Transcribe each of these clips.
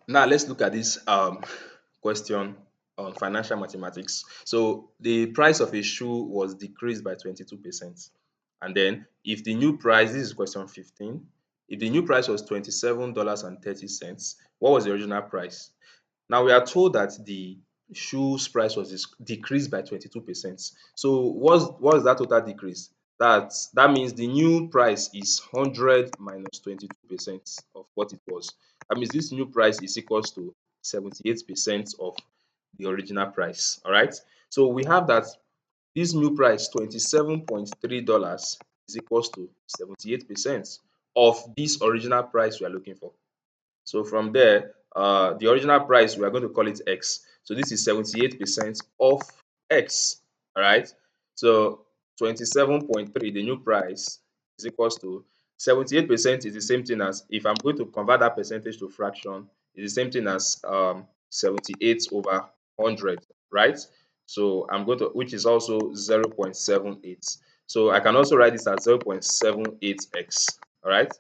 Now let's look at this question on financial mathematics. So the price of a shoe was decreased by 22%. And then if the new price, this is question 15, if the new price was $27.30, what was the original price? Now we are told that the shoe's price was decreased by 22%. So what's that total decrease? That means the new price is 100 minus 22% of what it was. That means this new price is equals to 78% of the original price. All right. So we have that this new price, $27.3, is equals to 78% of this original price we are looking for. So from there, the original price, we are going to call it X. So this is 78% of X. All right. So 27.3, the new price, is equals to 78% is the same thing as, if I'm going to convert that percentage to fraction, is the same thing as 78 over 100, right? So I'm going to, which is also 0.78. So I can also write this as 0.78x. All right.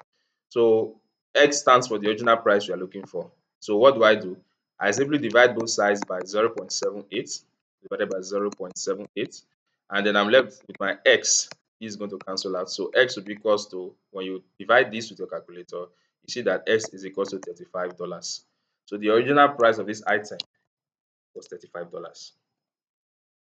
So X stands for the original price we are looking for. So what do? I simply divide both sides by 0.78 divided by 0.78, and then I'm left with my X. This is going to cancel out. So X will be equals to, when you divide this with your calculator, you see that X is equals to $35. So the original price of this item was $35.